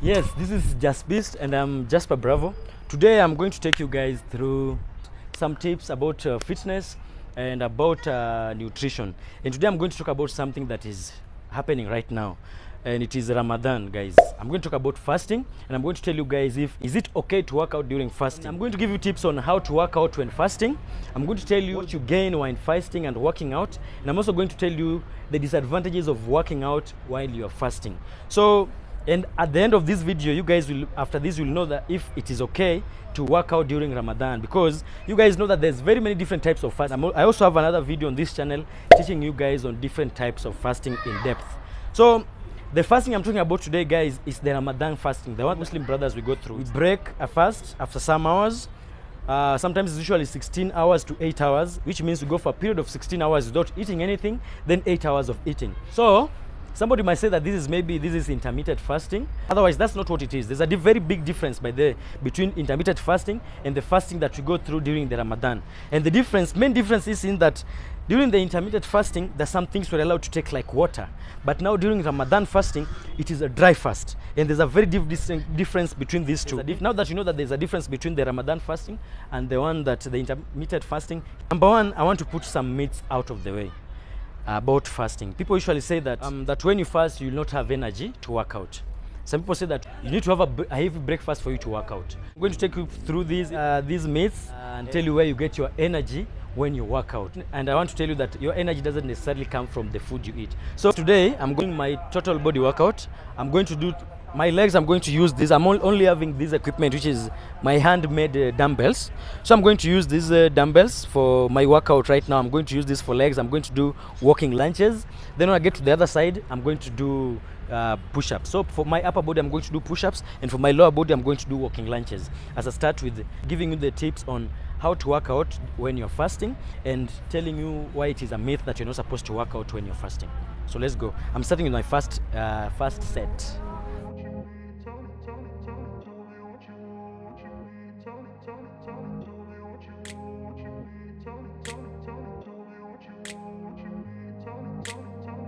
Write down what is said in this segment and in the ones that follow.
Yes, this is Just Beast and I'm Jasper Bravo. Today I'm going to take you guys through some tips about fitness and about nutrition. And today I'm going to talk about something that is happening right now. And it is Ramadan, guys. I'm going to talk about fasting and I'm going to tell you guys is it okay to work out during fasting. I'm going to give you tips on how to work out when fasting. I'm going to tell you what you gain when fasting and working out. And I'm also going to tell you the disadvantages of working out while you are fasting. So, and at the end of this video, you guys will, after this, will know that if it is okay to work out during Ramadan, because you guys know that there's very many different types of fasting. I also have another video on this channel teaching you guys on different types of fasting in depth. So the fasting I'm talking about today, guys, is the Ramadan fasting, the one Muslim brothers we go through. We break a fast after some hours. Sometimes it's usually 16 hours to 8 hours, which means we go for a period of 16 hours without eating anything, then 8 hours of eating. So somebody might say that this is intermittent fasting. Otherwise, that's not what it is. There's a very big difference between intermittent fasting and the fasting that we go through during the Ramadan. And the main difference is in that during the intermittent fasting, there's some things we're allowed to take like water. But now during Ramadan fasting, it is a dry fast. And there's a very difference between these two. Now that you know that there's a difference between the Ramadan fasting and the intermittent fasting, number one, I want to put some myths out of the way about fasting. People usually say that that when you fast, you will not have energy to work out. Some people say that you need to have a heavy breakfast for you to work out. I'm going to take you through these myths and tell you where you get your energy when you work out. And I want to tell you that your energy doesn't necessarily come from the food you eat. So today, I'm going my total body workout. I'm going to do my legs. I'm going to use this. I'm only having this equipment, which is my handmade dumbbells. So I'm going to use these dumbbells for my workout right now. I'm going to use this for legs. I'm going to do walking lunges. Then when I get to the other side, I'm going to do push-ups. So for my upper body, I'm going to do push-ups, and for my lower body, I'm going to do walking lunges. As I start with giving you the tips on how to work out when you're fasting and telling you why it is a myth that you're not supposed to work out when you're fasting. So let's go. I'm starting with my first set.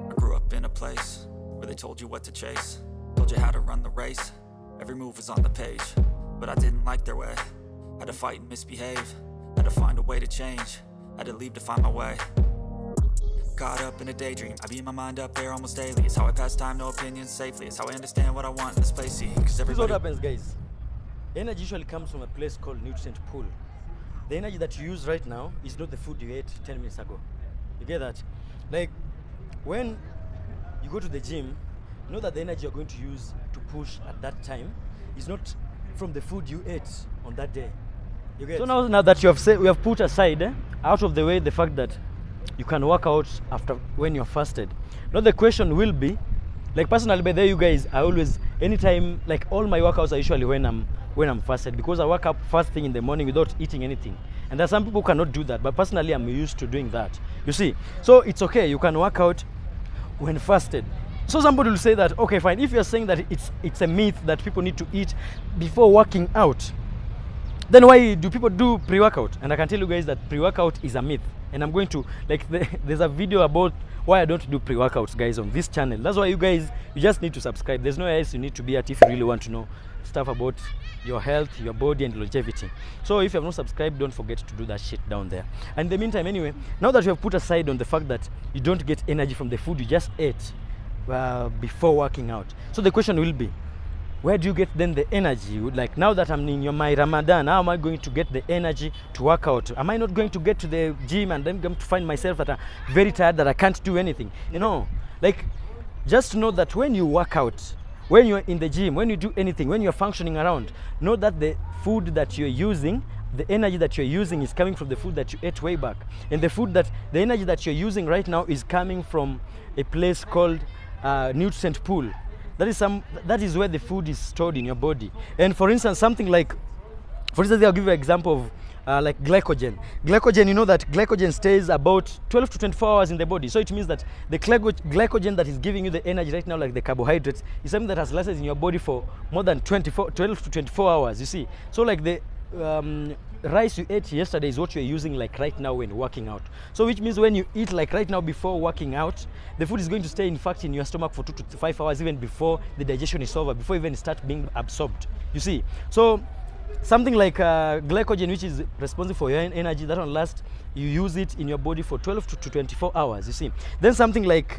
I grew up in a place where they told you what to chase, told you how to run the race, every move was on the page, but I didn't like their way. Had to fight and misbehave, had to find a way to change, had to leave to find my way. Caught up in a daydream, I beat my mind up there almost daily. It's how I pass time, no opinions safely. It's how I understand what I want in this place. See, cause everybody... This is what happens, guys. Energy usually comes from a place called nutrient pool. The energy that you use right now is not the food you ate 10 minutes ago. You get that? Like, when you go to the gym, you know that the energy you're going to use to push at that time is not from the food you ate on that day. You get? So now that we have put aside, out of the way, the fact that you can work out after when you're fasted. Now the question will be, like personally, by there, you guys, I always, anytime, like all my workouts are usually when I'm fasted, because I wake up first thing in the morning without eating anything. And there are some people who cannot do that, but personally, I'm used to doing that. You see, so it's okay. You can work out when fasted. So somebody will say that, okay, fine. If you're saying that it's a myth that people need to eat before working out, then why do people do pre-workout? And I can tell you guys that pre-workout is a myth. And I'm going to, like, there's a video about why I don't do pre-workouts, guys, on this channel. That's why you guys, you just need to subscribe. There's no else you need to be at if you really want to know stuff about your health, your body, and longevity. So if you have not subscribed, don't forget to do that shit down there. And in the meantime, anyway, now that you have put aside on the fact that you don't get energy from the food you just ate before working out, so the question will be, where do you get then the energy? Like, now that I'm in my Ramadan, how am I going to get the energy to work out? Am I not going to get to the gym and then going to find myself that I'm very tired, that I can't do anything? You know, like, just know that when you work out, when you're in the gym, when you do anything, when you're functioning around, know that the food that you're using, the energy that you're using is coming from the food that you ate way back. And the energy that you're using right now is coming from a place called nutrient pool. That is where the food is stored in your body. And for instance, something like, for instance, I'll give you an example of like glycogen. Glycogen, you know that glycogen stays about 12 to 24 hours in the body. So it means that the glycogen that is giving you the energy right now, like the carbohydrates, is something that has lasted in your body for more than 12 to 24 hours, you see. So like the rice you ate yesterday is what you're using like right now when working out. So which means when you eat like right now before working out, the food is going to stay in fact in your stomach for 2 to 5 hours even before the digestion is over, before even start being absorbed. You see, so something like glycogen, which is responsible for your energy, that one lasts, you use it in your body for 12 to 24 hours, you see. Then something like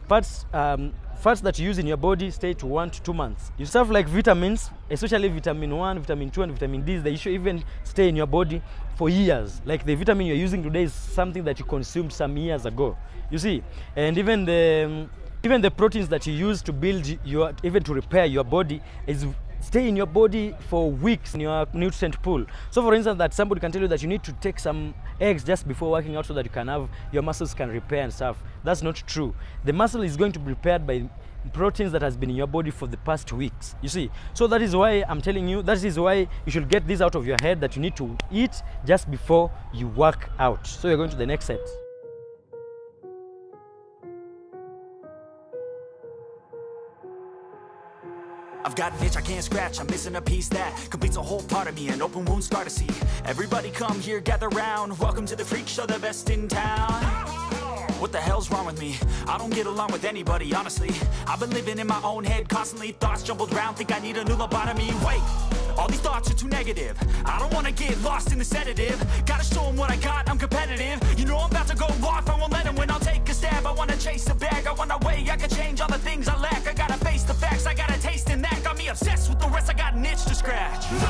fats that you use in your body stay to 1 to 2 months. You stuff like vitamins, especially vitamin 1, vitamin 2, and vitamin D, they should even stay in your body for years. Like the vitamin you're using today is something that you consumed some years ago, you see. And even the proteins that you use to build your, even to repair your body, is stay in your body for weeks in your nutrient pool. So for instance, that somebody can tell you that you need to take some eggs just before working out so that you can have, your muscles can repair and stuff. That's not true. The muscle is going to be repaired by proteins that has been in your body for the past weeks, you see. So that is why I'm telling you, that is why you should get this out of your head, that you need to eat just before you work out. So you're going to the next set. I've got an itch I can't scratch, I'm missing a piece that completes a whole part of me, an open wound scar to see. Everybody come here, gather round, welcome to the freak show, the best in town. What the hell's wrong with me? I don't get along with anybody, honestly. I've been living in my own head constantly, thoughts jumbled around, think I need a new lobotomy. Wait, all these thoughts are too negative, I don't wanna get lost in the sedative. Gotta show them what I got, I'm competitive. You know I'm about to go off, I won't let them win, I'll take a stab. I wanna chase the bag, I wanna weigh, I can change all the things I lack. I gotta face the facts, I got a taste in that. Got me obsessed with the rest, I got an itch to scratch. I'll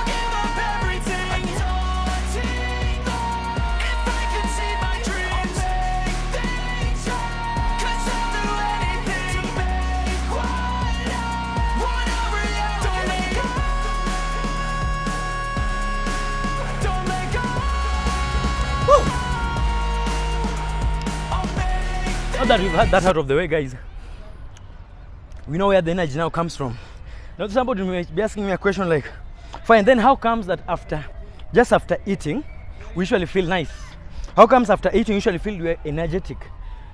give up everything. If I could see my dreams, make things right. 'Cause I'll do anything to make what I wanna reality. Don't let go. Don't let go. Now that we've had that out of the way, guys, we know where the energy now comes from. Now somebody may be asking me a question like, fine, then how comes that just after eating, we usually feel nice? How comes after eating, you usually feel you're energetic?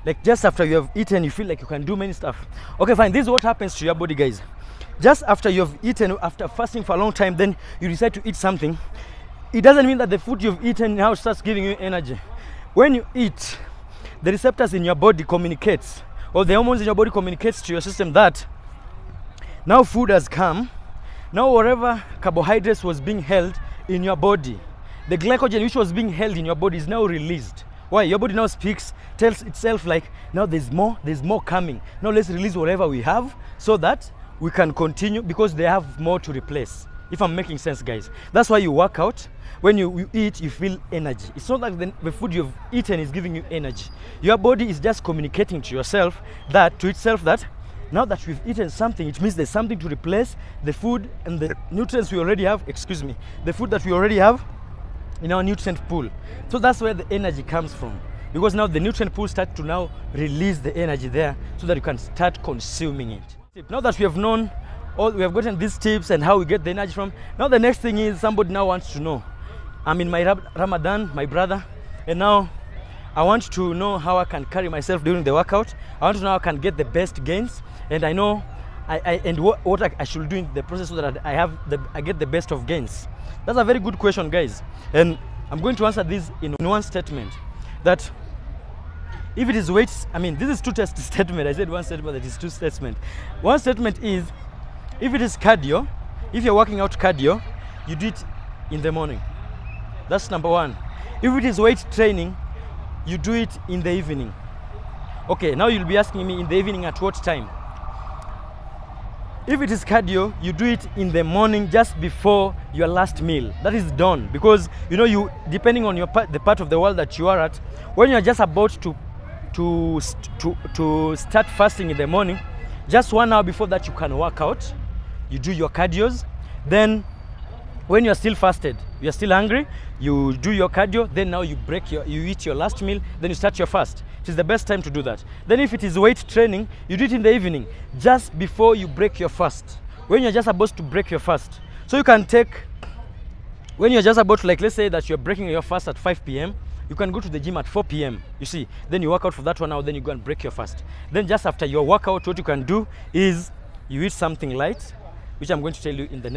Like just after you have eaten, you feel like you can do many stuff. Okay, fine, this is what happens to your body, guys. Just after you've eaten, after fasting for a long time, then you decide to eat something. It doesn't mean that the food you've eaten now starts giving you energy. When you eat, the receptors in your body communicates, or the hormones in your body communicates to your system that now food has come. Now whatever carbohydrates was being held in your body, the glycogen which was being held in your body is now released. Why? Your body now speaks, tells itself like, now there's more coming. Now let's release whatever we have so that we can continue, because they have more to replace. If I'm making sense, guys. That's why you work out. When you eat, you feel energy. It's not like the food you've eaten is giving you energy. Your body is just communicating to itself that now that we've eaten something, it means there's something to replace the food and the nutrients we already have, the food that we already have in our nutrient pool. So that's where the energy comes from. Because now the nutrient pool starts to now release the energy there so that you can start consuming it. Now that we have known, we have gotten these tips and how we get the energy from, now the next thing is somebody now wants to know. I'm in my Ramadan, my brother, and now I want to know how I can carry myself during the workout. I want to know how I can get the best gains, and I know what I should do in the process so that I get the best of gains. That's a very good question, guys, and I'm going to answer this in one statement. That if it is weights, this is two statement. I said one statement, that is two statement. One statement is, if it is cardio, if you're working out cardio, you do it in the morning. That's number one. If it is weight training, you do it in the evening. Okay, now you'll be asking me, in the evening at what time? If it is cardio, you do it in the morning just before your last meal. That is dawn, because you depending on the part of the world that you are at, when you're just about to start fasting in the morning, just 1 hour before that you can work out. You do your cardios. Then when you're still fasted, you're still hungry, you do your cardio, then now you eat your last meal, then you start your fast. It is the best time to do that. Then if it is weight training, you do it in the evening, just before you break your fast, when you're just about to break your fast. So you can take, when you're just about to, like, let's say that you're breaking your fast at 5 p.m, you can go to the gym at 4 p.m, you see, then you work out for that 1 hour, then you go and break your fast. Then just after your workout, what you can do is you eat something light, which I'm going to tell you in the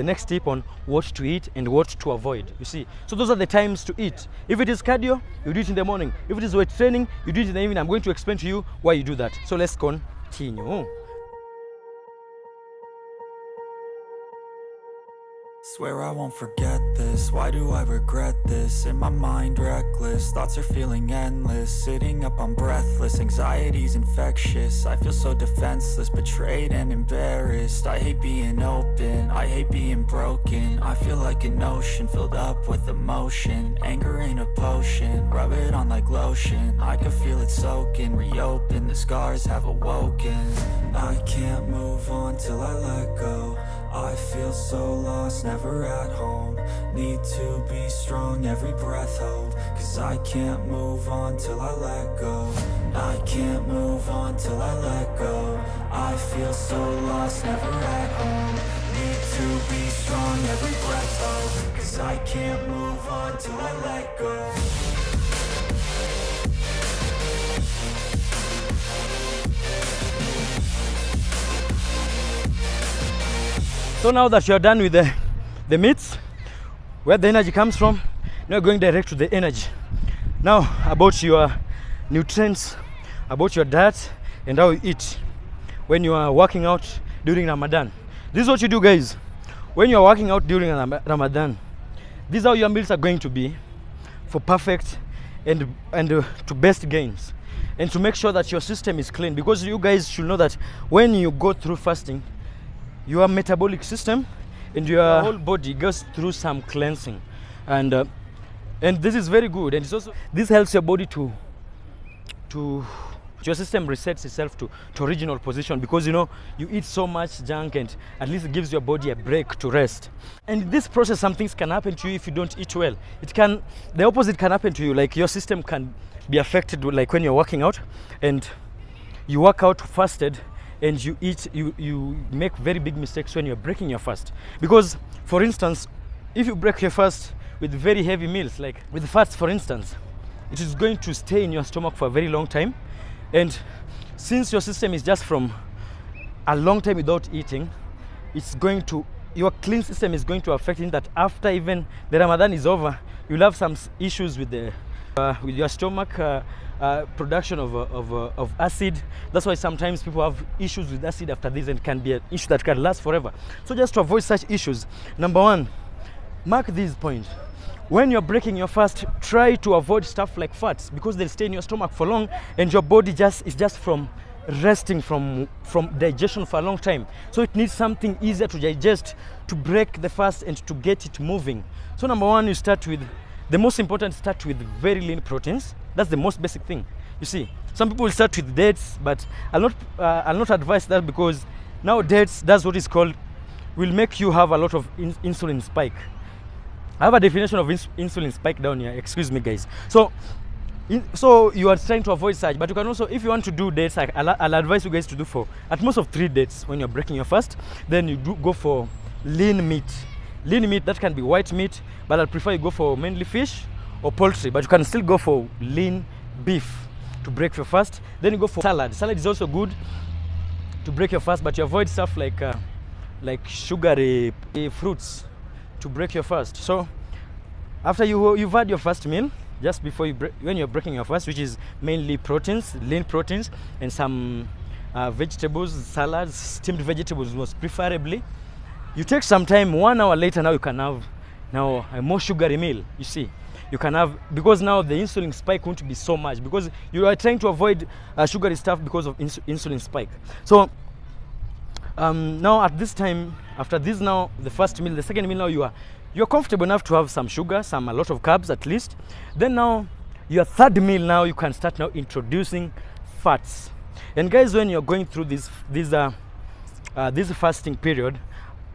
next tip on what to eat and what to avoid. You see, so those are the times to eat. If it is cardio, you do it in the morning. If it is weight training, you do it in the evening. I'm going to explain to you why you do that. So let's continue. Swear I won't forget this, why do I regret this? In my mind reckless, thoughts are feeling endless. Sitting up, I'm breathless, anxiety's infectious. I feel so defenseless, betrayed and embarrassed. I hate being open, I hate being broken. I feel like an ocean filled up with emotion. Anger ain't a potion, rub it on like lotion. I can feel it soaking, reopen, the scars have awoken. I can't move on till I let go. I feel so lost, never at home. Need to be strong, every breath hold. Cause I can't move on till I let go. I can't move on till I let go. I feel so lost, never at home. Need to be strong, every breath hold. Cause I can't move on till I let go. So now that you're done with the meats, where the energy comes from, now going direct to the energy. Now about your nutrients, about your diet and how you eat when you are working out during Ramadan. This is what you do, guys. When you are working out during Ramadan, this is how your meals are going to be for perfect and to best gains, and to make sure that your system is clean, because you guys should know that when you go through fasting, your metabolic system and your whole body goes through some cleansing, and this is very good. And it's also, this helps your body to your system resets itself to original position, because you know you eat so much junk, and at least it gives your body a break to rest. And in this process, some things can happen to you if you don't eat well. The opposite can happen to you, like your system can be affected, like when you're working out and you work out fasted and you eat, you make very big mistakes when you're breaking your fast. Because for instance, if you break your fast with very heavy meals, like with fats for instance, it is going to stay in your stomach for a very long time. And since your system is just from a long time without eating, your clean system is going to affect it, that after even the Ramadan is over, you'll have some issues with your stomach, production of acid. That's why sometimes people have issues with acid after this, and can be an issue that can last forever. So just to avoid such issues, number one, mark this point. When you're breaking your fast, try to avoid stuff like fats, because they'll stay in your stomach for long, and your body is just from resting from digestion for a long time. So it needs something easier to digest, to break the fast and to get it moving. So number one, you start with the most important, start with very lean proteins. That's the most basic thing. You see, some people will start with dates, but I'll not advise that, because now dates, that's what is called, will make you have a lot of insulin spike. I have a definition of insulin spike down here. Excuse me, guys. So you are trying to avoid such, but you can also, if you want to do dates, I'll advise you guys to do for at most of 3 dates when you're breaking your fast. Then you go for lean meat. Lean meat, that can be white meat, but I prefer you go for mainly fish or poultry, but you can still go for lean beef to break your fast. Then you go for salad. Salad is also good to break your fast, but you avoid stuff like sugary fruits to break your fast. So after you've had your first meal, just before when you're breaking your fast, which is mainly proteins, lean proteins, and some vegetables, salads, steamed vegetables most preferably, you take some time. 1 hour later, now you can have a more sugary meal. You see, you can have, because now the insulin spike won't be so much, because you are trying to avoid sugary stuff because of insulin spike. So now at this time, after this, now the first meal, the second meal, now you're comfortable enough to have some sugar, a lot of carbs at least. Then now your third meal, now you can start now introducing fats. And guys, when you're going through this fasting period,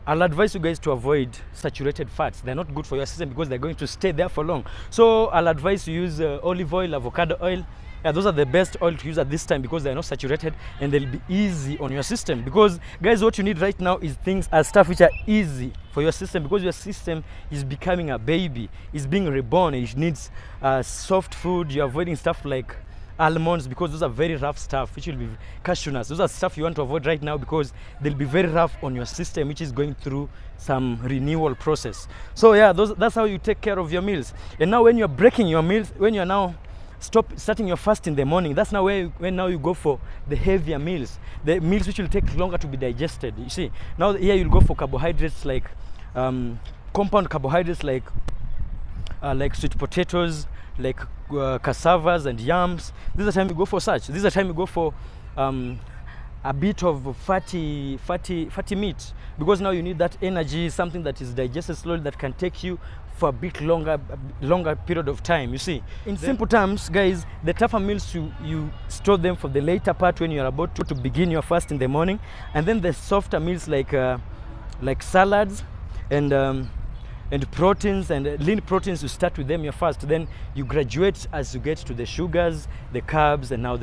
I'll advise you guys to avoid saturated fats. They're not good for your system, because they're going to stay there for long. So I'll advise you use olive oil, avocado oil. Those are the best oil to use at this time, because they're not saturated and they'll be easy on your system. Because guys, what you need right now is stuff which are easy for your system, because your system is becoming a baby, it's being reborn, it needs soft food. You're avoiding stuff like almonds, because those are very rough stuff, which will be cashew nuts. Those are stuff you want to avoid right now because they'll be very rough on your system, which is going through some renewal process. So yeah, that's how you take care of your meals. And now when you're breaking your meals, when you're now starting your fast in the morning, that's now when now you go for the heavier meals, the meals which will take longer to be digested. You see, now here you'll go for carbohydrates like compound carbohydrates like sweet potatoes, like cassavas and yams. This is the time you go for such. This is the time you go for a bit of fatty meat, because now you need that energy, something that is digested slowly, that can take you for a bit longer period of time. You see, in simple terms, guys, the tougher meals you store them for the later part when you are about to begin your fast in the morning, and then the softer meals like salads and proteins and lean proteins, you start with them your fast, then you graduate as you get to the sugars, the carbs, and now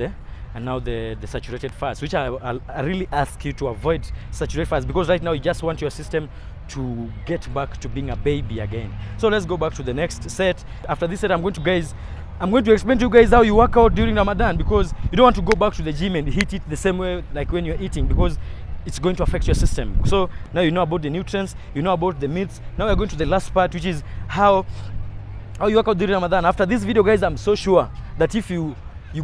the saturated fats, which I really ask you to avoid saturated fats, because right now you just want your system to get back to being a baby again. So let's go back to the next set. After this set, I'm going to explain to you guys how you work out during Ramadan, because you don't want to go back to the gym and hit it the same way like when you're eating, because it's going to affect your system. So now you know about the nutrients, you know about the meats. Now we're going to the last part, which is how you work out during Ramadan. After this video, guys, I'm so sure that if you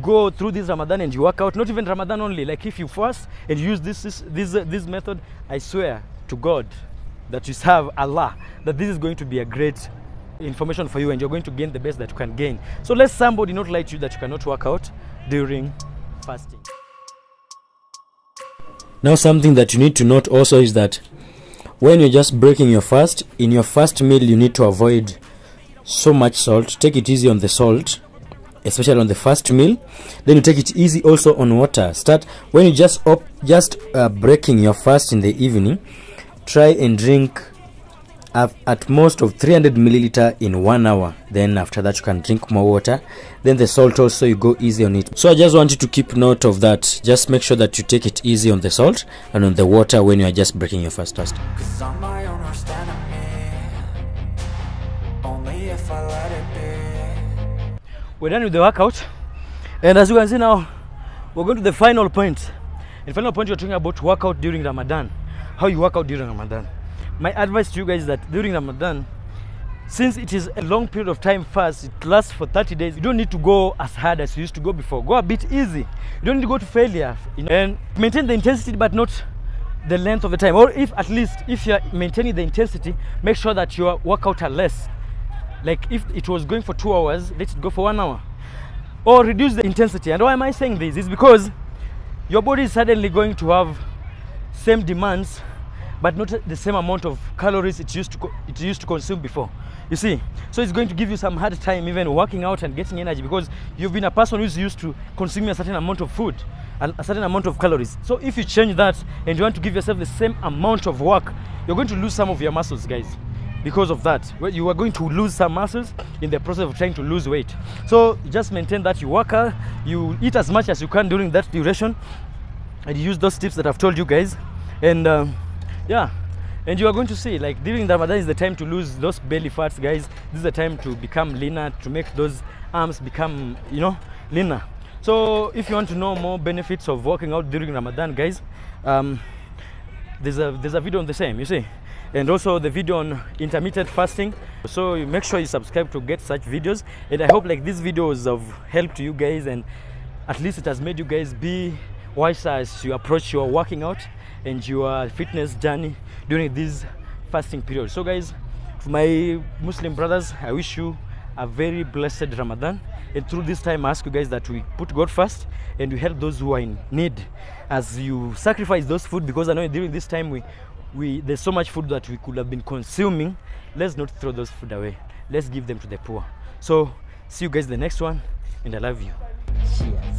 go through this Ramadan and you work out, not even Ramadan only, like if you fast and use this method, I swear to God that you serve Allah, that this is going to be a great information for you, and you're going to gain the best that you can gain. So let somebody not lie to you that you cannot work out during fasting. Now, something that you need to note also is that when you're just breaking your fast, in your first meal you need to avoid so much salt. Take it easy on the salt, especially on the first meal. Then you take it easy also on water. Start when you just breaking your fast in the evening, try and drink at most of 300 milliliter in 1 hour. Then after that you can drink more water. Then the salt also, you go easy on it. So I just want you to keep note of that. Just make sure that you take it easy on the salt and on the water when you are just breaking your fast. We're done with the workout, and as you can see now, we're going to the final point. In the final point, you're talking about workout during Ramadan, how you work out during Ramadan. My advice to you guys is that during Ramadan, since it is a long period of time fast, it lasts for 30 days, you don't need to go as hard as you used to go before. Go a bit easy. You don't need to go to failure, and maintain the intensity but not the length of the time. Or at least if you're maintaining the intensity, make sure that your workout are less. Like if it was going for 2 hours, let it go for 1 hour. Or reduce the intensity. And why am I saying this? It's because your body is suddenly going to have same demands, but not the same amount of calories it used to consume before. You see, so it's going to give you some hard time even working out and getting energy, because you've been a person who's used to consuming a certain amount of food and a certain amount of calories. So if you change that and you want to give yourself the same amount of work, you're going to lose some of your muscles, guys. Because of that, you are going to lose some muscles in the process of trying to lose weight. So just maintain that you work out, you eat as much as you can during that duration, and you use those tips that I've told you guys. And yeah, and you are going to see, like, during Ramadan is the time to lose those belly fats, guys. This is the time to become leaner, to make those arms become, you know, leaner. So if you want to know more benefits of working out during Ramadan, guys, there's a video on the same, you see, and also the video on intermittent fasting. So you make sure you subscribe to get such videos, and I hope like this video is of help to you guys, and at least it has made you guys be wiser as you approach your working out and your fitness journey during this fasting period. So guys, for my Muslim brothers, I wish you a very blessed Ramadan, and through this time I ask you guys that we put God first and we help those who are in need as you sacrifice those food, because I know during this time there's so much food that we could have been consuming. Let's not throw those food away, let's give them to the poor. So see you guys in the next one, and I love you. Cheers.